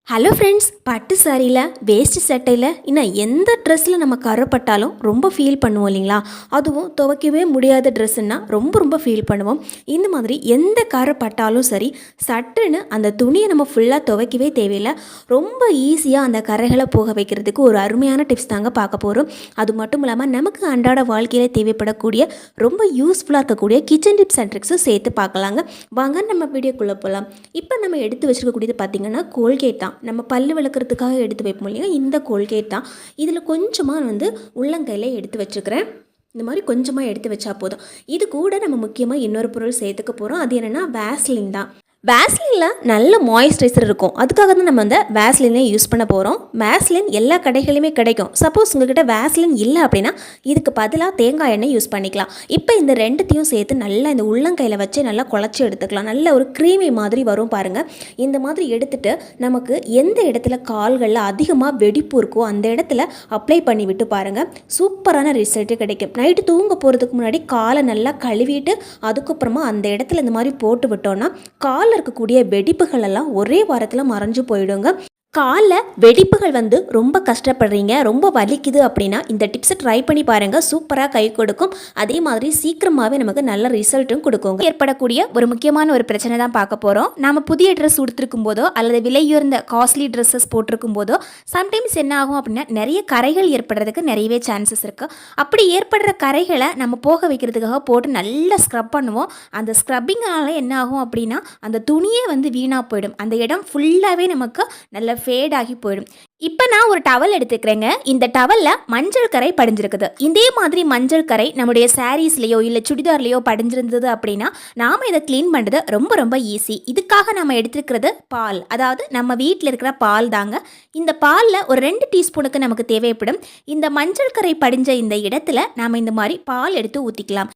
Hello friends, பட்டு சாரியில் வேஷ்டி சட்டையில் இன்னும் எந்த ட்ரெஸ்ஸில் நம்ம கரைப்பட்டாலும் ரொம்ப ஃபீல் பண்ணுவோம் இல்லைங்களா? அதுவும் துவைக்கவே முடியாத ட்ரெஸ்ஸுன்னா ரொம்ப ஃபீல் பண்ணுவோம். இந்த மாதிரி எந்த கரைப்பட்டாலும் சரி, சட்டுன்னு அந்த துணியை நம்ம ஃபுல்லாக துவைக்கவே தேவையில்லை. ரொம்ப ஈஸியாக அந்த கரைகளை போக வைக்கிறதுக்கு ஒரு அருமையான டிப்ஸ் தாங்க பார்க்க போகிறோம். அது மட்டும் இல்லாமல் நமக்கு அன்றாட வாழ்க்கையில் தேவைப்படக்கூடிய ரொம்ப யூஸ்ஃபுல்லாக இருக்கக்கூடிய கிச்சன் டிப்ஸ் அண்ட் ட்ரிக்ஸும் சேர்த்து பார்க்கலாங்க. வாங்க நம்ம வீடியோக்குள்ளே போகலாம். இப்போ நம்ம எடுத்து வச்சுருக்கக்கூடியது பார்த்திங்கன்னா கோல்கேட் தான். நம்ம பல்லு விளக்குறதுக்காக எடுத்து வைப்போம் இல்லையா, இந்த கோல்கேட் தான். இதில் கொஞ்சமாக உள்ளங்கையில் எடுத்து வச்சுக்கிறேன். இந்த மாதிரி கொஞ்சமாக எடுத்து வச்சா போதும். இது கூட நம்ம முக்கியமாக இன்னொரு பொருள் சேர்த்துக்க போகிறோம். அது என்னென்னா வேஸ்லின் தான். வேஸ்லினில் நல்ல மாய்ஸ்சரைசர் இருக்கும். அதுக்காக தான் நம்ம அந்த வேஸ்லினை யூஸ் பண்ண போகிறோம். வேஸ்லின் எல்லா கடைகளிலுமே கிடைக்கும். சப்போஸ் உங்கள்கிட்ட வேஸ்லின் இல்லை அப்படின்னா இதுக்கு பதிலாக தேங்காய் எண்ணெய் யூஸ் பண்ணிக்கலாம். இப்போ இந்த ரெண்டுத்தையும் சேர்த்து நல்லா இந்த உள்ளங்கையில் வச்சு நல்லா குழச்சி எடுத்துக்கலாம். நல்ல ஒரு க்ரீமி மாதிரி வரும் பாருங்கள். இந்த மாதிரி எடுத்துகிட்டு நமக்கு எந்த இடத்துல கால்களில் அதிகமாக வெடிப்பு இருக்கோ அந்த இடத்துல அப்ளை பண்ணி விட்டு பாருங்கள். சூப்பரான ரிசல்ட்டு கிடைக்கும். நைட்டு தூங்க போகிறதுக்கு முன்னாடி காலை நல்லா கழுவிட்டு அதுக்கப்புறமா அந்த இடத்துல இந்த மாதிரி போட்டு விட்டோன்னா காலில் இருக்கக்கூடிய வெடிப்புகள் எல்லாம் ஒரே வாரத்தில் மறைஞ்சு போயிடுங்க. காலில் வெடிப்புகள் ரொம்ப கஷ்டப்படுறீங்க, ரொம்ப வலிக்குது அப்படின்னா இந்த டிப்ஸை ட்ரை பண்ணி பாருங்கள். சூப்பராக கை கொடுக்கும். அதே மாதிரி சீக்கிரமாகவே நமக்கு நல்ல ரிசல்ட்டும் கொடுக்கும். ஏற்படக்கூடிய ஒரு முக்கியமான ஒரு பிரச்சனை தான் பார்க்க போகிறோம். நம்ம புதிய ட்ரெஸ் உடுத்திருக்கும் போதோ அல்லது விலையுயர்ந்த காஸ்ட்லி ட்ரெஸ்ஸஸ் போட்டிருக்கும் போதோ சம்டைம்ஸ் என்ன ஆகும் அப்படின்னா நிறைய கரைகள் ஏற்படுறதுக்கு நிறையவே சான்சஸ் இருக்குது. அப்படி ஏற்படுற கரைகளை நம்ம போக வைக்கிறதுக்காக போட்டு நல்லா ஸ்க்ரப் பண்ணுவோம். அந்த ஸ்க்ரப்பிங்கால என்ன ஆகும் அப்படின்னா அந்த துணியே வீணாக போயிடும். அந்த இடம் ஃபுல்லாகவே நமக்கு நல்ல ஃபேட் ஆகி போயிடும். இப்போ நான் ஒரு டவல் எடுத்துக்கிறேங்க. இந்த டவலில் மஞ்சள் கரை படிஞ்சிருக்குது. இதே மாதிரி மஞ்சள் கரை நம்முடைய சாரீஸ்லையோ இல்லை சுடிதார்லையோ படிஞ்சிருந்தது அப்படின்னா நாம் இதை க்ளீன் பண்ணுறது ரொம்ப ஈஸி. இதுக்காக நம்ம எடுத்துருக்கிறது பால், அதாவது நம்ம வீட்டில் இருக்கிற பால் தாங்க. இந்த பாலில் ஒரு 2 டீஸ்பூனுக்கு நமக்கு தேவைப்படும். இந்த மஞ்சள் கரை படிஞ்ச இந்த இடத்துல நாம் இந்த மாதிரி பால் எடுத்து ஊற்றிக்கலாம்.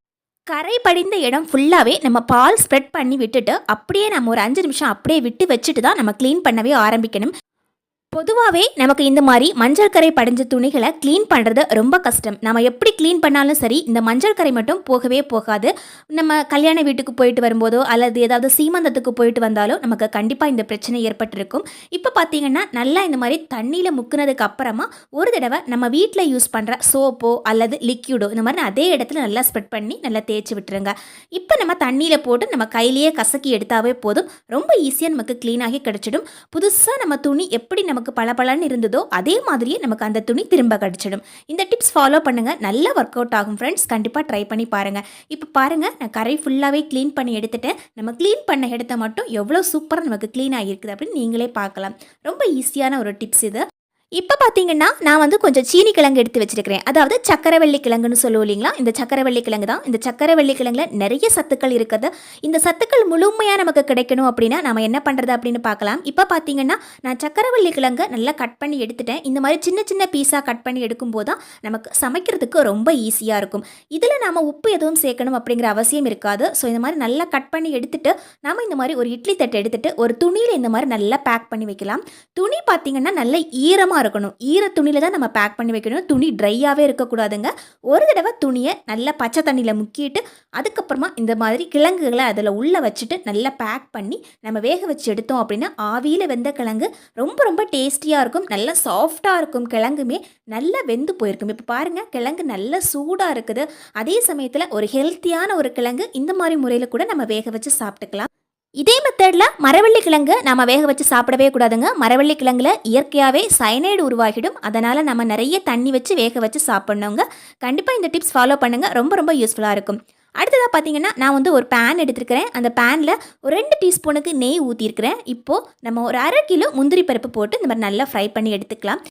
கரை படிந்த இடம் ஃபுல்லாகவே நம்ம பால் ஸ்ப்ரெட் பண்ணி விட்டுட்டு அப்படியே நம்ம ஒரு 5 நிமிஷம் அப்படியே விட்டு வச்சுட்டு தான் நம்ம க்ளீன் பண்ணவே ஆரம்பிக்கணும். பொதுவாகவே நமக்கு இந்த மாதிரி மஞ்சள் கரை படிஞ்ச துணிகளை க்ளீன் பண்ணுறது ரொம்ப கஷ்டம். நம்ம எப்படி க்ளீன் பண்ணாலும் சரி இந்த மஞ்சள் கரை மட்டும் போகவே போகாது. நம்ம கல்யாண வீட்டுக்கு போயிட்டு வரும்போதோ அல்லது ஏதாவது சீமந்தத்துக்கு போயிட்டு வந்தாலோ நமக்கு கண்டிப்பாக இந்த பிரச்சனை ஏற்பட்டிருக்கும். இப்போ பார்த்தீங்கன்னா நல்லா இந்த மாதிரி தண்ணியில் முக்குனதுக்கு அப்புறமா ஒரு தடவை நம்ம வீட்டில் யூஸ் பண்ணுற சோப்போ அல்லது லிக்யூடோ இந்த மாதிரி அதே இடத்துல நல்லா ஸ்ப்ரெட் பண்ணி நல்லா தேய்ச்சி விட்டுருங்க. இப்போ நம்ம தண்ணியில் போட்டு நம்ம கையிலேயே கசக்கி எடுத்தாவே போதும். ரொம்ப ஈஸியாக நமக்கு க்ளீனாகி கிடச்சிடும். புதுசாக நம்ம துணி எப்படி நமக்கு பளபளன்னு இருந்ததோ அதே மாதிரியே நமக்கு அந்த துணி திரும்ப கிடைச்சிடும். இந்த டிப்ஸ் ஃபாலோ பண்ணுங்க, நல்ல ஒர்க் அவுட் ஆகும் ஃப்ரெண்ட்ஸ். கண்டிப்பாக ட்ரை பண்ணி பாருங்க. இப்போ பாருங்க, நான் கரை ஃபுல்லாகவே க்ளீன் பண்ணி எடுத்துட்டேன். நம்ம க்ளீன் பண்ண இடத்த மட்டும் எவ்வளோ சூப்பராக நமக்கு க்ளீன் ஆகியிருக்குது அப்படின்னு நீங்களே பார்க்கலாம். ரொம்ப ஈஸியான ஒரு டிப்ஸ் இது. இப்போ பார்த்தீங்கன்னா நான் கொஞ்சம் சீனி கிழங்கு எடுத்து வச்சிருக்கிறேன். அதாவது சக்கரவள்ளி கிழங்குன்னு சொல்லுவோம் இல்லைங்களா, இந்த சக்கரவள்ளி கிழங்கு தான். இந்த சக்கரவள்ளி கிழங்குல நிறைய சத்துக்கள் இருக்குது. இந்த சத்துக்கள் முழுமையாக நமக்கு கிடைக்கணும் அப்படின்னா நம்ம என்ன பண்ணுறது அப்படின்னு பார்க்கலாம். இப்போ பார்த்தீங்கன்னா நான் சக்கரவள்ளி கிழங்கு நல்லா கட் பண்ணி எடுத்துட்டேன். இந்த மாதிரி சின்ன பீஸாக கட் பண்ணி எடுக்கும்போது தான் நமக்கு சமைக்கிறதுக்கு ரொம்ப ஈஸியாக இருக்கும். இதில் நம்ம உப்பு எதுவும் சேர்க்கணும் அப்படிங்கிற அவசியம் இருக்காது. ஸோ இந்த மாதிரி நல்லா கட் பண்ணி எடுத்துட்டு நம்ம இந்த மாதிரி ஒரு இட்லி தட்டு எடுத்துட்டு ஒரு துணியில் இந்த மாதிரி நல்லா பேக் பண்ணி வைக்கலாம். துணி பார்த்தீங்கன்னா நல்ல ஈரமாக இருக்கணும். ஈர துணியில தான் நம்ம பேக் பண்ணி வைக்கணும். துணி ட்ரையாகவே இருக்கக்கூடாதுங்க. ஒரு தடவை துணியை நல்லா பச்சை தண்ணியில் முக்கிட்டு அதுக்கப்புறமா இந்த மாதிரி கிழங்குகளை அதில் உள்ளே வச்சுட்டு நல்லா பேக் பண்ணி நம்ம வேக வச்சு எடுத்தோம் அப்படின்னா ஆவியில் வெந்த கிழங்கு ரொம்ப டேஸ்டியாக இருக்கும். நல்லா சாஃப்டாக இருக்கும். கிழங்குமே நல்லா வெந்து போயிருக்கும். இப்போ பாருங்கள், கிழங்கு நல்லா சூடாக இருக்குது. அதே சமயத்தில் ஒரு ஹெல்த்தியான ஒரு கிழங்கு இந்த மாதிரி முறையில் கூட நம்ம வேக வச்சு சாப்பிட்டுக்கலாம். இதே மெத்தடில் மரவள்ளி கிழங்கு நம்ம வேக வச்சு சாப்பிடவே கூடாதுங்க. மரவள்ளி கிழங்குல இயற்கையாகவே சயனைடு உருவாகிடும். அதனால் நம்ம நிறைய தண்ணி வச்சு வேக வச்சு சாப்பிட்ணுங்க. கண்டிப்பாக இந்த டிப்ஸ் ஃபாலோ பண்ணுங்கள். ரொம்ப யூஸ்ஃபுல்லாக இருக்கும். அடுத்ததாக பார்த்தீங்கன்னா நான் ஒரு பேன் எடுத்துருக்கிறேன். அந்த பேனில் ஒரு 2 டீஸ்பூனுக்கு நெய் ஊற்றிருக்கிறேன். இப்போது நம்ம ஒரு 1/2 கிலோ முந்திரி பருப்பு போட்டு இந்த மாதிரி நல்லா ஃப்ரை பண்ணி எடுத்துக்கலாம்.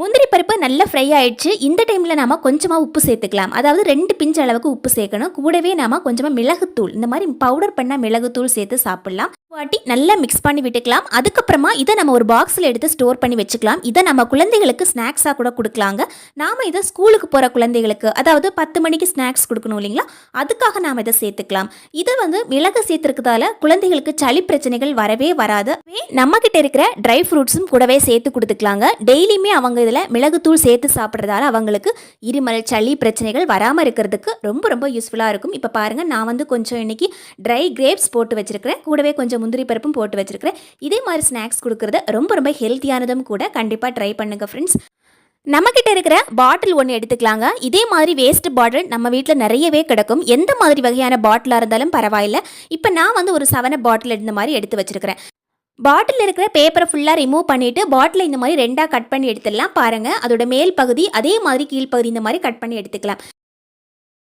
முந்திரி பருப்பு நல்லா ஃப்ரை ஆகிடுச்சு. இந்த டைமில் நாம் கொஞ்சமாக உப்பு சேர்த்துக்கலாம். அதாவது 2 பிஞ்ச் அளவுக்கு உப்பு சேர்க்கணும். கூடவே நாம் கொஞ்சமாக மிளகுத்தூள், இந்த மாதிரி பவுடர் பண்ண மிளகுத்தூள் சேர்த்து சாப்பிட்லாம். வாட்டி நல்லா மிக்ஸ் பண்ணி விட்டுக்கலாம். அதுக்கப்புறமா இதை நம்ம ஒரு பாக்ஸில் எடுத்து ஸ்டோர் பண்ணி வச்சுக்கலாம். இதை நம்ம குழந்தைகளுக்கு ஸ்நாக்ஸாக கூட கொடுக்கலாங்க. நாம் இதை ஸ்கூலுக்கு போகிற குழந்தைகளுக்கு, அதாவது 10 மணிக்கு ஸ்நாக்ஸ் கொடுக்கணும் இல்லைங்களா, அதுக்காக நாம் இதை சேர்த்துக்கலாம். இதை மிளகு சேர்த்துருக்கிறதால குழந்தைகளுக்கு சளி பிரச்சனைகள் வரவே வராது. நம்மக்கிட்ட இருக்கிற ட்ரை ஃப்ரூட்ஸும் கூடவே சேர்த்து கொடுத்துக்கலாங்க. டெய்லியுமே அவங்க இதில் மிளகுத்தூள் சேர்த்து சாப்பிட்றதால அவங்களுக்கு இருமல் சளி பிரச்சனைகள் வராமல் இருக்கிறதுக்கு ரொம்ப யூஸ்ஃபுல்லாக இருக்கும். இப்போ பாருங்கள், நான் கொஞ்சம் இன்னைக்கு ட்ரை கிரேப்ஸ் போட்டு வச்சுருக்கிறேன். கூடவே கொஞ்சம் முந்திரி பருப்பும் போட்டு வச்சுருக்கிறேன். இதே மாதிரி ஸ்நாக்ஸ் கொடுக்குறது ரொம்ப ரொம்ப ஹெல்த்தியானதும் கூட. கண்டிப்பாக ட்ரை பண்ணுங்கள் ஃப்ரெண்ட்ஸ். நம்மக்கிட்ட இருக்கிற பாட்டில் ஒன்று எடுத்துக்கலாங்க. இதே மாதிரி வேஸ்ட் பாட்டில் நம்ம வீட்டில் நிறையவே கிடக்கும். எந்த மாதிரி வகையான பாட்டிலாக இருந்தாலும் பரவாயில்ல. இப்போ நான் வந்து ஒரு 7 பாட்டில் இந்த மாதிரி எடுத்து வச்சுருக்கிறேன். பாட்டில் இருக்கிற பேப்பரை ஃபுல்லாக ரிமூவ் பண்ணிவிட்டு பாட்டிலை இந்த மாதிரி 2ஆக கட் பண்ணி எடுத்துடலாம். பாருங்கள், அதோட மேல் பகுதி அதே மாதிரி கீழ்ப்பகுதி இந்த மாதிரி கட் பண்ணி எடுத்துக்கலாம்.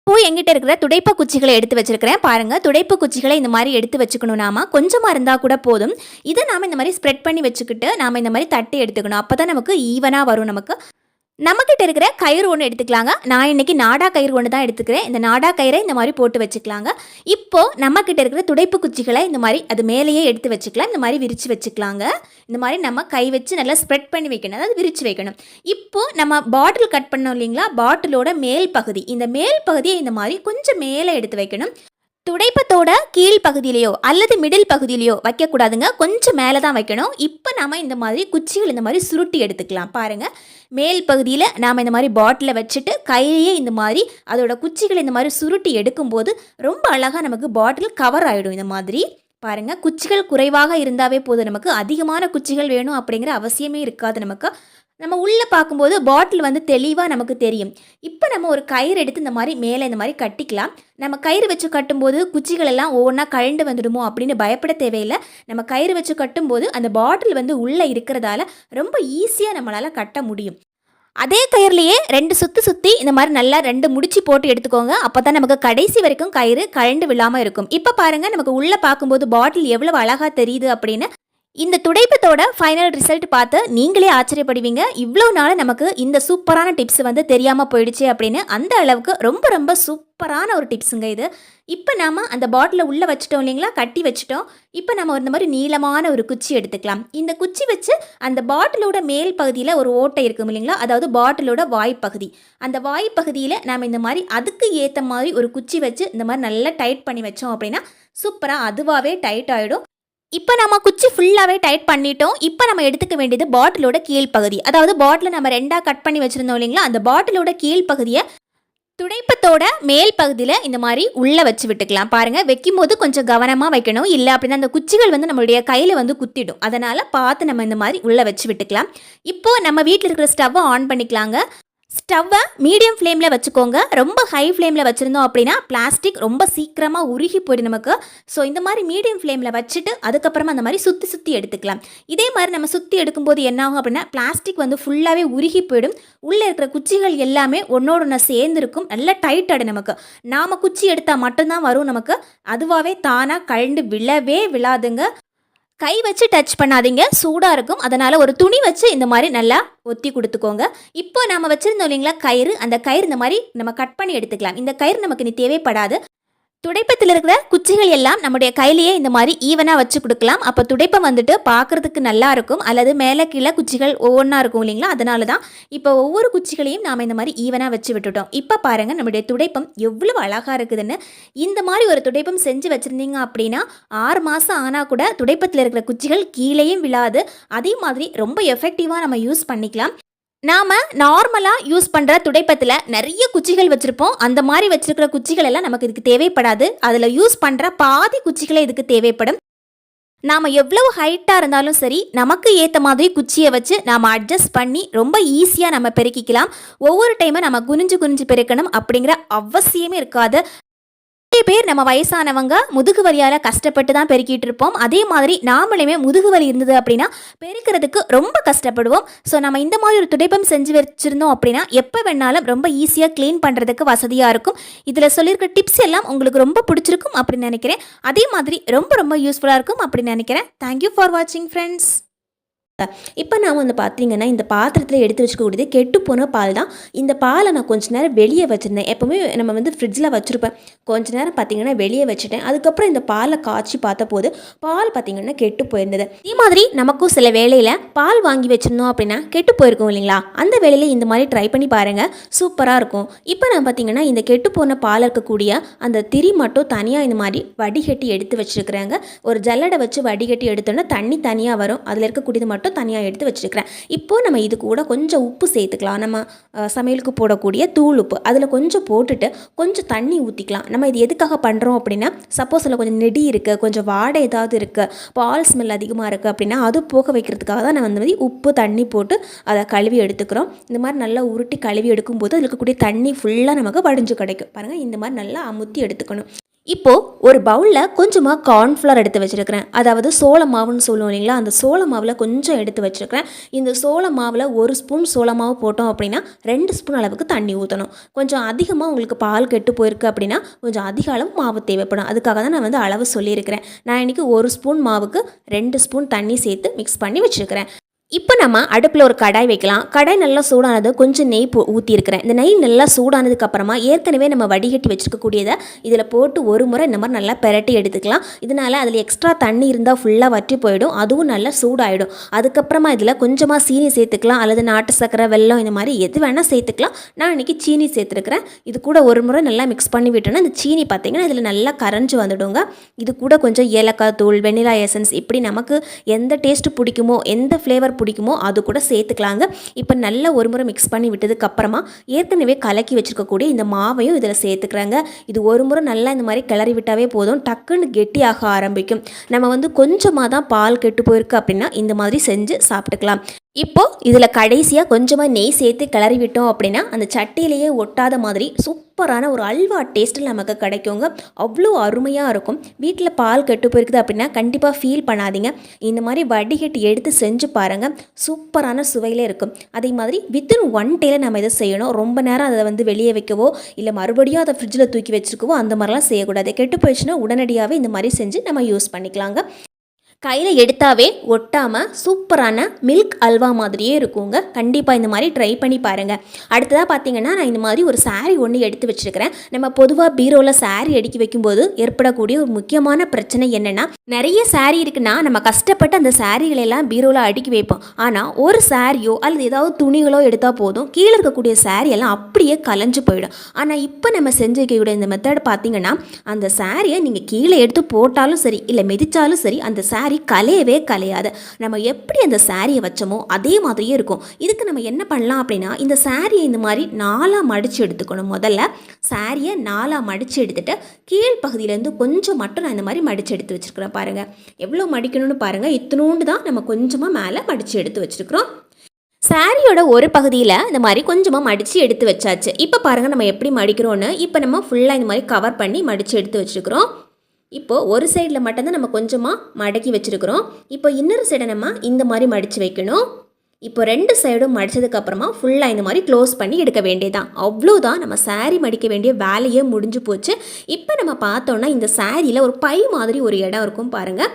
இப்போ எங்கிட்ட இருக்கிற துடைப்பு குச்சிகளை எடுத்து வச்சிருக்கிறேன். பாருங்கள், துடைப்பு குச்சிகளை இந்த மாதிரி எடுத்து வச்சுக்கணும். நாம கொஞ்சமாக இருந்தால் கூட போதும். இதை நாம் இந்த மாதிரி ஸ்ப்ரெட் பண்ணி வச்சுக்கிட்டு நாம் இந்த மாதிரி தட்டி எடுத்துக்கணும். அப்போ தான் நமக்கு ஈவனாக வரும். நம்மக்கிட்ட இருக்கிற கயிறு ஒன்று எடுத்துக்கலாங்க. நான் இன்றைக்கி நாடா கயிறு ஒன்று தான் எடுத்துக்கிறேன். இந்த நாடா கயிறை இந்த மாதிரி போட்டு வச்சுக்கலாங்க. இப்போது நம்மக்கிட்ட இருக்கிற துடைப்பு குச்சிகளை இந்த மாதிரி அது மேலேயே எடுத்து வச்சுக்கலாம். இந்த மாதிரி விரித்து வச்சுக்கலாங்க. இந்த மாதிரி நம்ம கை வச்சு நல்லா ஸ்ப்ரெட் பண்ணி வைக்கணும், அதாவது விரித்து வைக்கணும். இப்போது நம்ம பாட்டில் கட் பண்ணோம் இல்லைங்களா, பாட்டிலோட மேல் பகுதி, இந்த மேல் பகுதியை இந்த மாதிரி கொஞ்சம் மேலே எடுத்து வைக்கணும். துடைப்பத்தோட கீழ் பகுதியிலையோ அல்லது மிடில் பகுதியிலையோ வைக்கக்கூடாதுங்க, கொஞ்சம் மேலே தான் வைக்கணும். இப்போ நாம் இந்த மாதிரி குச்சிகள் இந்த மாதிரி சுருட்டி எடுத்துக்கலாம். பாருங்கள், மேல் பகுதியில் நாம் இந்த மாதிரி பாட்டிலை வச்சுட்டு கையிலேயே இந்த மாதிரி அதோட குச்சிகளை இந்த மாதிரி சுருட்டி எடுக்கும்போது ரொம்ப அழகாக நமக்கு பாட்டில் கவர் ஆகிடும். இந்த மாதிரி பாருங்கள், குச்சிகள் குறைவாக இருந்தாவே போதும். நமக்கு அதிகமான குச்சிகள் வேணும் அப்படிங்கிற அவசியமே இருக்காது. நம்ம உள்ளே பார்க்கும்போது பாட்டில் வந்து தெளிவாக நமக்கு தெரியும். இப்போ நம்ம ஒரு கயிறு எடுத்து இந்த மாதிரி மேலே இந்த மாதிரி கட்டிக்கலாம். நம்ம கயிறு வச்சு கட்டும்போது குச்சிகள் எல்லாம் ஒவ்வொன்றா கழண்டு வந்துடுமோ அப்படின்னு பயப்பட தேவையில்லை. நம்ம கயிறு வச்சு கட்டும்போது அந்த பாட்டில் வந்து உள்ளே இருக்கிறதால ரொம்ப ஈஸியாக நம்மளால் கட்ட முடியும். அதே கயிறுலையே 2 சுற்றி இந்த மாதிரி நல்லா 2 முடிச்சு போட்டு எடுத்துக்கோங்க. அப்போ தான் நமக்கு கடைசி வரைக்கும் கயிறு கழண்டு விழாமல் இருக்கும். இப்போ பாருங்கள், நமக்கு உள்ளே பார்க்கும்போது பாட்டில் எவ்வளோ அழகாக தெரியுது அப்படின்னு. இந்த துடைப்பத்தோட ஃபைனல் ரிசல்ட் பார்த்து நீங்களே ஆச்சரியப்படுவீங்க. இவ்வளோ நாள் நமக்கு இந்த சூப்பரான டிப்ஸ் வந்து தெரியாமல் போயிடுச்சு அப்படின்னு. அந்த அளவுக்கு ரொம்ப ரொம்ப சூப்பரான ஒரு டிப்ஸுங்க இது. இப்போ நாம் அந்த பாட்டிலை உள்ளே வச்சுட்டோம் இல்லைங்களா, கட்டி வச்சுட்டோம். இப்போ நம்ம இந்த மாதிரி நீளமான ஒரு குச்சி எடுத்துக்கலாம். இந்த குச்சி வச்சு அந்த பாட்டிலோட மேல் பகுதியில் ஒரு ஓட்டை இருக்கும் இல்லைங்களா, அதாவது பாட்டிலோட வாய்ப்பகுதி, அந்த வாய்ப்பகுதியில் நாம் இந்த மாதிரி அதுக்கு ஏற்ற மாதிரி ஒரு குச்சி வச்சு இந்த மாதிரி நல்லா டைட் பண்ணி வச்சோம் அப்படின்னா சூப்பராக அதுவாகவே டைட் ஆகிடும். இப்போ நம்ம குச்சி ஃபுல்லாகவே டைட் பண்ணிட்டோம். இப்போ நம்ம எடுத்துக்க வேண்டியது பாட்டிலோட கீழ் பகுதி, அதாவது பாட்டிலை நம்ம 2ஆக கட் பண்ணி வச்சுருந்தோம் இல்லைங்களா, அந்த பாட்டிலோட கீழ் பகுதியை துடைப்பத்தோட மேல் பகுதியில் இந்த மாதிரி உள்ளே வச்சு விட்டுக்கலாம். பாருங்கள், வைக்கும்போது கொஞ்சம் கவனமாக வைக்கணும். இல்லை அப்படின்னா அந்த குச்சிகள் வந்து நம்மளுடைய கையில் வந்து குத்திடும். அதனால் பார்த்து நம்ம இந்த மாதிரி உள்ளே வச்சு விட்டுக்கலாம். இப்போது நம்ம வீட்டில் இருக்கிற ஸ்டவ்வை ஆன் பண்ணிக்கலாங்க. ஸ்டவ்வை மீடியம் ஃப்ளேமில் வச்சுக்கோங்க. ரொம்ப ஹை ஃப்ளேமில் வச்சுருந்தோம் அப்படின்னா பிளாஸ்டிக் ரொம்ப சீக்கிரமாக உருகி போய்டும் நமக்கு. ஸோ இந்த மாதிரி மீடியம் ஃப்ளேமில் வச்சுட்டு அதுக்கப்புறமா அந்த மாதிரி சுற்றி எடுத்துக்கலாம். இதே மாதிரி நம்ம சுற்றி எடுக்கும்போது என்ன ஆகும் அப்படின்னா பிளாஸ்டிக் வந்து ஃபுல்லாகவே உருகி போயிடும். உள்ளே இருக்கிற குச்சிகள் எல்லாமே ஒன்றோடொன்று சேர்ந்துருக்கும். நல்லா டைட் ஆகிடும். நமக்கு நாம் குச்சி எடுத்தால் மட்டும்தான் வரும். நமக்கு அதுவாகவே தானாக கழண்டு விழவே விழாதுங்க. கை வச்சு டச் பண்ணாதீங்க, சூடாக இருக்கும். அதனால் ஒரு துணி வச்சு இந்த மாதிரி நல்லா ஒத்தி கொடுத்துக்கோங்க. இப்போ நம்ம வச்சுருந்தோம் இல்லைங்களா கயிறு, அந்த கயிறு இந்த மாதிரி நம்ம கட் பண்ணி எடுத்துக்கலாம். இந்த கயிறு நமக்கு இனி தேவைப்படாது. துடைப்பத்தில் இருக்கிற குச்சிகள் எல்லாம் நம்முடைய கையிலேயே இந்த மாதிரி ஈவனாக வச்சு கொடுக்கலாம். அப்போ துடைப்பம் வந்துட்டு பார்க்குறதுக்கு நல்லா இருக்கும். அல்லது மேலே கீழே குச்சிகள் ஒவ்வொன்றா இருக்கும் இல்லைங்களா, அதனால தான் இப்போ ஒவ்வொரு குச்சிகளையும் நாம் இந்த மாதிரி ஈவனாக வச்சு விட்டுட்டோம். இப்போ பாருங்கள், நம்முடைய துடைப்பம் எவ்வளோ அழகாக இருக்குதுன்னு. இந்த மாதிரி ஒரு துடைப்பம் செஞ்சு வச்சுருந்தீங்க அப்படின்னா 6 மாதம் ஆனால் கூட துடைப்பத்தில் இருக்கிற குச்சிகள் கீழேயும் விழாது. அதே மாதிரி ரொம்ப எஃபெக்டிவாக நம்ம யூஸ் பண்ணிக்கலாம். நாம் நார்மலாக யூஸ் பண்ணுற துடைப்பத்தில் நிறைய குச்சிகள் வச்சுருப்போம். அந்த மாதிரி வச்சுருக்கிற குச்சிகள் எல்லாம் நமக்கு இதுக்கு தேவைப்படாது. அதில் யூஸ் பண்ணுற பாதி குச்சிகளே இதுக்கு தேவைப்படும். நாம் எவ்வளவு ஹைட்டாக இருந்தாலும் சரி, நமக்கு ஏற்ற மாதிரி குச்சியை வச்சு நாம் அட்ஜஸ்ட் பண்ணி ரொம்ப ஈஸியாக நம்ம பெருக்கிக்கலாம். ஒவ்வொரு டைமும் நம்ம குனிஞ்சு பெருக்கணும் அப்படிங்கிற அவசியமே இருக்காது. நிறைய பேர் நம்ம வயசானவங்க முதுகு வலியால் கஷ்டப்பட்டு தான் பெருக்கிட்டு இருப்போம். அதே மாதிரி நாமளுமே முதுகு வலி இருந்தது அப்படின்னா பெருக்கிறதுக்கு ரொம்ப கஷ்டப்படுவோம். ஸோ நம்ம இந்த மாதிரி ஒரு துடைப்பம் செஞ்சு வச்சுருந்தோம் அப்படின்னா எப்போ வேணாலும் ரொம்ப ஈஸியாக க்ளீன் பண்ணுறதுக்கு வசதியாக இருக்கும். இதில் சொல்லியிருக்க டிப்ஸ் எல்லாம் உங்களுக்கு ரொம்ப பிடிச்சிருக்கும் அப்படின்னு நினைக்கிறேன். அதே மாதிரி ரொம்ப ரொம்ப யூஸ்ஃபுல்லாக இருக்கும் அப்படின்னு நினைக்கிறேன். தேங்க்யூ ஃபார் வாட்சிங் ஃப்ரெண்ட்ஸ். இப்போ நான் வந்து பார்த்தீங்கன்னா இந்த பாத்திரத்தில் எடுத்து வச்சுக்கக்கூடியது கெட்டு போன பால் தான். இந்த பாலை நான் கொஞ்ச நேரம் வெளியே வச்சுருந்தேன். எப்போவுமே நம்ம வந்து ஃப்ரிட்ஜில் வச்சுருப்பேன். கொஞ்ச நேரம் பார்த்திங்கன்னா வெளியே வச்சுட்டேன். அதுக்கப்புறம் இந்த பாலை காய்ச்சி பார்த்த போது பால் பார்த்திங்கன்னா கெட்டு போயிருந்தது. இதே மாதிரி நமக்கும் சில வேளையில் பால் வாங்கி வச்சுருந்தோம் அப்படின்னா கெட்டு போயிருக்கோம் இல்லைங்களா, அந்த வேளையில் இந்த மாதிரி ட்ரை பண்ணி பாருங்கள், சூப்பராக இருக்கும். இப்போ நான் பார்த்திங்கன்னா இந்த கெட்டு போன பால் இருக்கக்கூடிய அந்த திரி மட்டும் தனியாக இந்த மாதிரி வடிகட்டி எடுத்து வச்சுருக்குறாங்க. ஒரு ஜல்லடை வச்சு வடிகட்டி எடுத்தோன்னா தண்ணி தனியாக வரும். அதில் இருக்கக்கூடியது மட்டும் மட்டும் தனியாக எடுத்து வச்சுருக்கிறேன். இப்போது நம்ம இது கூட கொஞ்சம் உப்பு சேர்த்துக்கலாம். நம்ம சமையலுக்கு போடக்கூடிய தூள் உப்பு அதில் கொஞ்சம் போட்டுட்டு கொஞ்சம் தண்ணி ஊற்றிக்கலாம். நம்ம இது எதுக்காக பண்ணுறோம் அப்படின்னா, சப்போஸ் அதில் கொஞ்சம் நெடி இருக்குது, கொஞ்சம் வாடை ஏதாவது இருக்குது, பால் ஸ்மெல் அதிகமாக இருக்குது அப்படின்னா அது போக வைக்கிறதுக்காக தான் நான் வந்து உப்பு தண்ணி போட்டு அதை கழுவி எடுத்துக்கிறோம். இந்த மாதிரி நல்லா உருட்டி கழுவி எடுக்கும்போது அதில் இருக்கக்கூடிய தண்ணி ஃபுல்லாக நமக்கு வடிஞ்சு கிடைக்கும். பாருங்கள், இந்த மாதிரி நல்லா அமுத்தி எடுத்துக்கணும். இப்போது ஒரு பவுலில் கொஞ்சமாக கார்ன்ஃப்ளவர் எடுத்து வச்சுருக்கிறேன். அதாவது சோள மாவுன்னு சொல்லுவோம் இல்லைங்களா, அந்த சோள மாவில் கொஞ்சம் எடுத்து வச்சுருக்கிறேன். இந்த சோள மாவில் 1 ஸ்பூன் சோள மாவு போட்டோம் அப்படின்னா 2 ஸ்பூன் அளவுக்கு தண்ணி ஊற்றணும். கொஞ்சம் அதிகமாக உங்களுக்கு பால் கெட்டு போயிருக்கு அப்படின்னா கொஞ்சம் அதிக அளவு மாவு தேவைப்படும். அதுக்காக தான் நான் வந்து அளவு சொல்லியிருக்கிறேன். நான் இன்றைக்கி 1 ஸ்பூன் மாவுக்கு 2 ஸ்பூன் தண்ணி சேர்த்து மிக்ஸ் பண்ணி வச்சுருக்கிறேன். இப்போ நம்ம அடுப்பில் ஒரு கடாய் வைக்கலாம். கடாய் நல்லா சூடானது கொஞ்சம் நெய் ஊற்றிருக்கிறேன். இந்த நெய் நல்லா சூடானதுக்கப்புறமா ஏற்கனவே நம்ம வடிகட்டி வச்சுருக்கக்கூடியதை இதில் போட்டு ஒரு முறை இந்த மாதிரி நல்லா பெரட்டி எடுத்துக்கலாம். இதனால் அதில் எக்ஸ்ட்ரா தண்ணி இருந்தால் ஃபுல்லாக வற்றி போயிடும், அதுவும் நல்லா சூடாயிடும். அதுக்கப்புறமா இதில் கொஞ்சமாக சீனி சேர்த்துக்கலாம், அல்லது நாட்டு சர்க்கரை, வெல்லம், இந்த மாதிரி எது வேணால் சேர்த்துக்கலாம். நான் இன்றைக்கி சீனி சேர்த்துருக்கிறேன். இது கூட ஒரு முறை நல்லா மிக்ஸ் பண்ணி விட்டோன்னா இந்த சீனி பார்த்திங்கன்னா இதில் நல்லா கரைஞ்சி வந்துடுங்க. இது கூட கொஞ்சம் ஏலக்காய் தூள், வெண்ணிலா எசன்ஸ், இப்படி நமக்கு எந்த டேஸ்ட்டு பிடிக்குமோ, எந்த ஃப்ளேவர் பிடிக்குமோ அது கூட சேர்த்துக்கலாங்க. இப்போ நல்லா ஒரு முறை மிக்ஸ் பண்ணி விட்டதுக்கு அப்புறமா ஏற்கனவே கலக்கி வச்சுருக்கக்கூடிய இந்த மாவையும் இதில் சேர்த்துக்கிறாங்க. இது ஒரு முறை நல்லா இந்த மாதிரி கிளறி விட்டாவே போதும், டக்குன்னு கெட்டியாக ஆரம்பிக்கும். நம்ம வந்து கொஞ்சமாக தான் பால் கெட்டு போயிருக்கு அப்படின்னா இந்த மாதிரி செஞ்சு சாப்பிட்டுக்கலாம். இப்போது இதில் கடைசியாக கொஞ்சமாக நெய் சேர்த்து கிளறி விட்டோம் அப்படின்னா அந்த சட்டியிலேயே ஒட்டாத மாதிரி சூப்பரான ஒரு அல்வா டேஸ்ட்டில் நமக்கு கிடைக்குங்க. அவ்வளோ அருமையாக இருக்கும். வீட்டில் பால் கெட்டு போயிருக்குது அப்படின்னா கண்டிப்பாக ஃபீல் பண்ணாதீங்க. இந்த மாதிரி வடிகட்டி எடுத்து செஞ்சு பாருங்கள், சூப்பரான சுவையில் இருக்கும். அதே மாதிரி வித்தின் 1 டேல நம்ம இதை செய்யணும். ரொம்ப நேரம் அதை வந்து வெளியே வைக்கவோ இல்லை மறுபடியும் அதை ஃப்ரிட்ஜில் தூக்கி வச்சுருக்கவோ அந்த மாதிரிலாம் செய்யக்கூடாது. கெட்டு போயிடுச்சுன்னா உடனடியாகவே இந்த மாதிரி செஞ்சு நம்ம யூஸ் பண்ணிக்கலாங்க. கையில் எடுத்தாவே ஒட்டாமல் சூப்பரான மில்க் அல்வா மாதிரியே இருக்குங்க. கண்டிப்பாக இந்த மாதிரி ட்ரை பண்ணி பாருங்கள். அடுத்ததாக பார்த்தீங்கன்னா நான் இந்த மாதிரி ஒரு saree ஒன்று எடுத்து வச்சுருக்கிறேன். நம்ம பொதுவாக பீரோவில் saree அடுக்கி வைக்கும்போது ஏற்படக்கூடிய ஒரு முக்கியமான பிரச்சனை என்னென்னா, நிறைய saree இருக்குன்னா நம்ம கஷ்டப்பட்டு அந்த சாரீகளெல்லாம் பீரோவில் அடுக்கி வைப்போம். ஆனால் ஒரு சாரியோ அல்லது ஏதாவது துணிகளோ எடுத்தால் போதும், கீழே இருக்கக்கூடிய saree எல்லாம் அப்படியே கலைஞ்சு போயிடும். ஆனால் இப்போ நம்ம செஞ்சு வைக்கக்கூடிய இந்த மெத்தட் பார்த்தீங்கன்னா, அந்த சாரியை நீங்கள் கீழே எடுத்து போட்டாலும் சரி இல்லை மிதித்தாலும் சரி அந்த saree கலையவே கலையாது. நம்ம எப்படி அந்த சாரியை வச்சோமோ அதே மாதிரியே இருக்கும். இதுக்கு நம்ம என்ன பண்ணலாம் அப்படின்னா, இந்த சாரியை இந்த மாதிரி 4ஆக மடித்து எடுத்துக்கணும். முதல்ல சாரியை 4ஆக மடித்து எடுத்துகிட்டு கீழ் பகுதியிலேருந்து கொஞ்சம் மட்டும் நான் இந்த மாதிரி மடித்து எடுத்து வச்சுருக்கிறேன். பாருங்கள் எவ்வளோ மடிக்கணும்னு பாருங்கள். இத்தினோண்டு தான் நம்ம கொஞ்சமாக மேலே மடித்து எடுத்து வச்சுருக்கிறோம். சாரியோட ஒரு பகுதியில் இந்த மாதிரி கொஞ்சமாக மடித்து எடுத்து வச்சாச்சு. இப்போ பாருங்கள் நம்ம எப்படி மடிக்கிறோன்னு. இப்போ நம்ம ஃபுல்லாக இந்த மாதிரி கவர் பண்ணி மடித்து எடுத்து வச்சுருக்கிறோம். இப்போது ஒரு சைடில் மட்டும்தான் நம்ம கொஞ்சமாக மடக்கி வச்சுருக்கிறோம். இப்போ இன்னொரு சைடை நம்ம இந்த மாதிரி மடித்து வைக்கணும். இப்போ 2 சைடும் மடித்ததுக்கப்புறமா ஃபுல்லாக இந்த மாதிரி க்ளோஸ் பண்ணி எடுக்க வேண்டியதான். அவ்வளோதான், நம்ம saree மடிக்க வேண்டிய வேலையே முடிஞ்சு போச்சு. இப்போ நம்ம பார்த்தோன்னா இந்த சாரியில் ஒரு பை மாதிரி ஒரு இடம் இருக்கும் பாருங்கள்.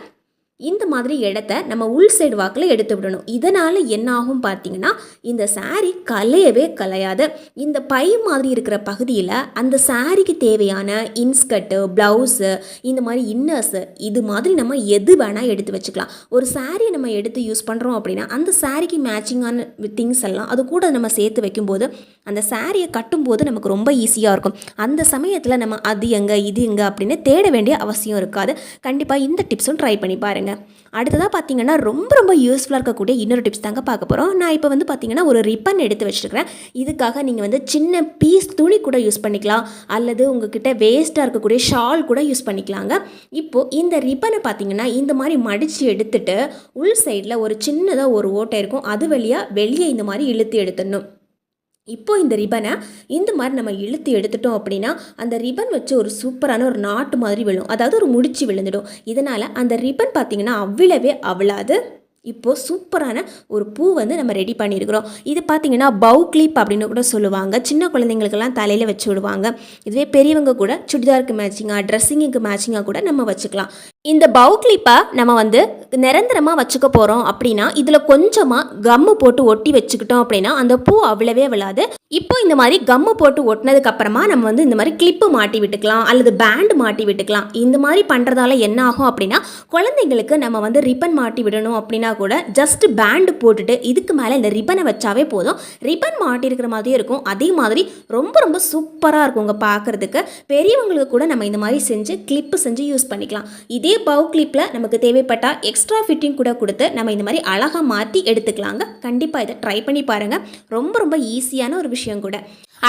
இந்த மாதிரி இடத்த நம்ம உள் சைடு வாக்கில் எடுத்து விடணும். இதனால் என்ன ஆகும் பார்த்தீங்கன்னா, இந்த saree கலையவே கலையாது. இந்த பை மாதிரி இருக்கிற பகுதியில் அந்த சாரிக்கு தேவையான இன்ஸ்கர்ட்டு, ப்ளவுஸு, இந்த மாதிரி இன்னர்ஸு, இது மாதிரி நம்ம எது வேணால் எடுத்து வச்சுக்கலாம். ஒரு சாரியை நம்ம எடுத்து யூஸ் பண்ணுறோம் அப்படின்னா அந்த சாரிக்கு மேட்சிங்கான திங்ஸ் எல்லாம் அது கூட நம்ம சேர்த்து வைக்கும்போது அந்த சாரியை கட்டும்போது நமக்கு ரொம்ப ஈஸியாக இருக்கும். அந்த சமயத்தில் நம்ம அது எங்கே இது எங்கே அப்படின்னு தேட வேண்டிய அவசியம் இருக்காது. கண்டிப்பாக இந்த டிப்ஸும் ட்ரை பண்ணி பாருங்கள். அடுத்ததாக பார்த்தீங்கன்னா ரொம்ப யூஸ்ஃபுல்லாக இருக்கக்கூடிய இன்னொரு டிப்ஸ் தாங்க பார்க்க போகிறோம். நான் இப்போ வந்து பார்த்தீங்கன்னா ஒரு ரிப்பன் எடுத்து வச்சுருக்கிறேன். இதுக்காக நீங்கள் வந்து சின்ன பீஸ் துணி கூட யூஸ் பண்ணிக்கலாம், அல்லது உங்ககிட்ட வேஸ்ட்டாக இருக்கக்கூடிய ஷால் கூட யூஸ் பண்ணிக்கலாங்க. இப்போது இந்த ரிப்பனை பார்த்தீங்கன்னா இந்த மாதிரி மடித்து எடுத்துட்டு உள் சைடில் ஒரு சின்னதாக ஒரு ஓட்டை இருக்கும், அது வழியாக வெளியே இந்த மாதிரி இழுத்து எடுத்துடணும். இப்போ இந்த ரிப்பனை இந்த மாதிரி நம்ம இழுத்து எடுத்துட்டோம் அப்படின்னா அந்த ரிப்பன் வச்சு ஒரு சூப்பரான ஒரு நாட்டு மாதிரி விழும், அதாவது ஒரு முடிச்சு விழுந்துடும். இதனால் அந்த ரிப்பன் பார்த்திங்கன்னா அவ்வளவே அவ்வளாது. இப்போது சூப்பரான ஒரு பூ வந்து நம்ம ரெடி பண்ணியிருக்கிறோம். இது பார்த்திங்கன்னா பவு கிளிப் அப்படின்னு கூட சொல்லுவாங்க. சின்ன குழந்தைங்களுக்கெல்லாம் தலையில் வச்சு விடுவாங்க. இதுவே பெரியவங்க கூட சுடிதாருக்கு மேட்சிங்காக, ட்ரெஸ்ஸிங்குக்கு மேட்சிங்காக கூட நம்ம வச்சுக்கலாம். இந்த பவு கிளிப்பை நம்ம வந்து நிரந்தரமாக வச்சுக்க போகிறோம் அப்படின்னா இதில் கொஞ்சமாக கம்மு போட்டு ஒட்டி வச்சுக்கிட்டோம் அப்படின்னா அந்த பூ அவ்வளவே விழாது. இப்போ இந்த மாதிரி கம்மு போட்டு ஒட்டினதுக்கப்புறமா நம்ம வந்து இந்த மாதிரி கிளிப்பு மாட்டி விட்டுக்கலாம், அல்லது பேண்டு மாட்டி விட்டுக்கலாம். இந்த மாதிரி பண்ணுறதால என்ன ஆகும் அப்படின்னா, குழந்தைங்களுக்கு நம்ம வந்து ரிப்பன் மாட்டி விடணும் அப்படின்னா கூட ஜஸ்ட் பேண்டு போட்டுட்டு இதுக்கு மேலே இந்த ரிப்பனை வச்சாவே போதும். ரிப்பன் மாட்டியிருக்கிற மாதிரியே இருக்கும். அதே மாதிரி ரொம்ப சூப்பராக இருக்குங்க பார்க்குறதுக்கு. பெரியவங்களுக்கு கூட நம்ம இந்த மாதிரி செஞ்சு கிளிப்பு செஞ்சு யூஸ் பண்ணிக்கலாம். இதே இதே பவு கிளிப்பில் நமக்கு தேவைப்பட்டால் எக்ஸ்ட்ரா ஃபிட்டிங் கூட கொடுத்து நம்ம இந்த மாதிரி அழகாக மாற்றி எடுத்துக்கலாங்க. கண்டிப்பாக இதை ட்ரை பண்ணி பாருங்கள். ரொம்ப ரொம்ப ஈஸியான ஒரு விஷயம் கூட.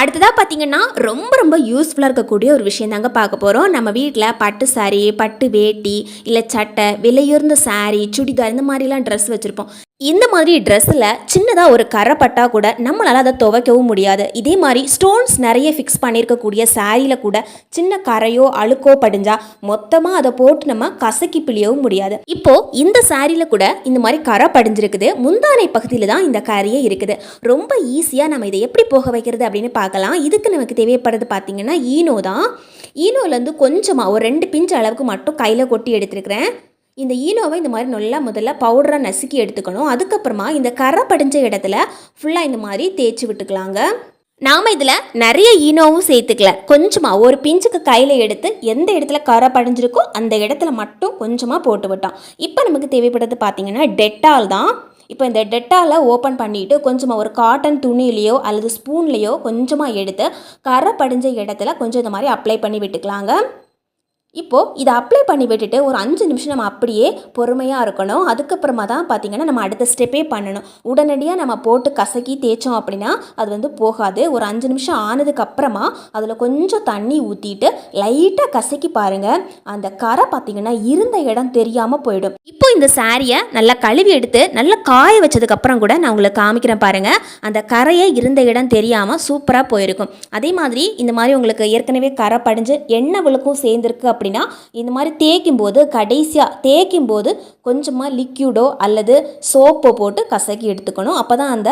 அடுத்ததாக பார்த்திங்கன்னா ரொம்ப யூஸ்ஃபுல்லாக இருக்கக்கூடிய ஒரு விஷயம் தாங்க பார்க்க போகிறோம். நம்ம வீட்டில் பட்டு சாரீ, பட்டு வேட்டி, இல்லை சட்டை, விலையுயர்ந்த சாரீ, சுடிதார் இந்த மாதிரிலாம் ட்ரெஸ் வச்சுருப்போம். இந்த மாதிரி ட்ரெஸ்ஸில் சின்னதாக ஒரு கரை பட்டா கூட நம்மளால் அதை துவைக்கவும் முடியாது. இதே மாதிரி ஸ்டோன்ஸ் நிறைய ஃபிக்ஸ் பண்ணியிருக்கக்கூடிய சாரியில் கூட சின்ன கரையோ அழுக்கோ படிஞ்சால் மொத்தமாக அதை போட்டு நம்ம கசக்கி பிழியவும் முடியாது. இப்போது இந்த சாரியில் கூட இந்த மாதிரி கரை படிஞ்சிருக்குது. முந்தானை பகுதியில் தான் இந்த கரையே இருக்குது. ரொம்ப ஈஸியாக நம்ம இதை எப்படி போக வைக்கிறது அப்படின்னு பார்க்கலாம். இதுக்கு நமக்கு தேவைப்படுறது பார்த்திங்கன்னா ஈனோ தான். ஈனோலேருந்து கொஞ்சமாக ஒரு 2 பிஞ்ச் அளவுக்கு மட்டும் கையில் கொட்டி எடுத்துருக்கிறேன். இந்த ஈனோவை இந்த மாதிரி நல்லா முதல்ல பவுடராக நசுக்கி எடுத்துக்கணும். அதுக்கப்புறமா இந்த கரை படிஞ்ச இடத்துல ஃபுல்லாக இந்த மாதிரி தேய்ச்சி விட்டுக்கலாங்க. நாம் இதில் நிறைய ஈனோவும் சேர்த்துக்கல. கொஞ்சமாக ஒரு பிஞ்சுக்கு கையில் எடுத்து எந்த இடத்துல கரை படிஞ்சிருக்கோ அந்த இடத்துல மட்டும் கொஞ்சமாக போட்டு விட்டோம். இப்போ நமக்கு தேவைப்படுறது பார்த்திங்கன்னா டெட்டால் தான். இப்போ இந்த டெட்டாலை ஓப்பன் பண்ணிவிட்டு கொஞ்சமாக ஒரு காட்டன் துணியிலையோ அல்லது ஸ்பூன்லேயோ கொஞ்சமாக எடுத்து கரை படிஞ்ச இடத்துல கொஞ்சம் இந்த மாதிரி அப்ளை பண்ணி விட்டுக்கலாங்க. இப்போது இதை அப்ளை பண்ணி விட்டுட்டு ஒரு 5 நிமிஷம் நம்ம அப்படியே பொறுமையாக இருக்கணும். அதுக்கப்புறமா தான் பார்த்திங்கன்னா நம்ம அடுத்த ஸ்டெப்பே பண்ணணும். உடனடியாக நம்ம போட்டு கசக்கி தேய்ச்சோம் அப்படின்னா அது போகாது. ஒரு 5 நிமிஷம் ஆனதுக்கப்புறமா அதில் கொஞ்சம் தண்ணி ஊற்றிட்டு லைட்டாக கசக்கி பாருங்கள். அந்த கரை பார்த்திங்கன்னா இருந்த இடம் தெரியாமல் போயிடும். இப்போ இந்த சாரியை நல்லா கழுவி எடுத்து நல்லா காய வச்சதுக்கப்புறம் கூட நான் உங்களுக்கு காமிக்கிறேன் பாருங்கள். அந்த கரையை இருந்த இடம் தெரியாமல் சூப்பராக போயிருக்கும். அதே மாதிரி இந்த மாதிரி உங்களுக்கு ஏற்கனவே கரை படிஞ்சு எண்ணெய் விளக்கும் சேர்ந்துருக்கு அப்படின்னா இந்த மாதிரி கடைசியாக தேய்க்கும் போது கொஞ்சமாக லிக்யூடோ அல்லது சோப்போ போட்டு கசக்கி எடுத்துக்கணும். அப்போ தான் அந்த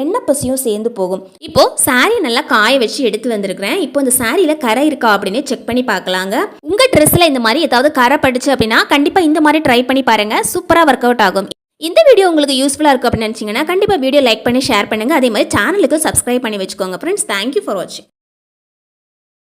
எண்ணெய் பசியும் சேர்ந்து போகும். இப்போது சாரீ நல்லா காய வச்சு எடுத்து வந்திருக்கிறேன். இப்போ இந்த சாரியில் கரை இருக்கா அப்படின்னு செக் பண்ணி பார்க்கலாங்க. உங்கள் ட்ரெஸ்ஸில் இந்த மாதிரி ஏதாவது கரை படிச்சு அப்படின்னா கண்டிப்பாக இந்த மாதிரி ட்ரை பண்ணி பாருங்கள். சூப்பராக ஒர்க் அவுட் ஆகும். இந்த வீடியோ உங்களுக்கு யூஸ்ஃபுல்லாக இருக்குது அப்படின்னு நினச்சிங்கன்னா கண்டிப்பாக வீடியோ லைக் பண்ணி ஷேர் பண்ணுங்கள். அதே மாதிரி சேனலுக்கு சப்ஸ்கிரைப் பண்ணி வச்சுக்கோங்க ஃப்ரெண்ட்ஸ். தேங்க்யூ ஃபார் வாட்சிங்.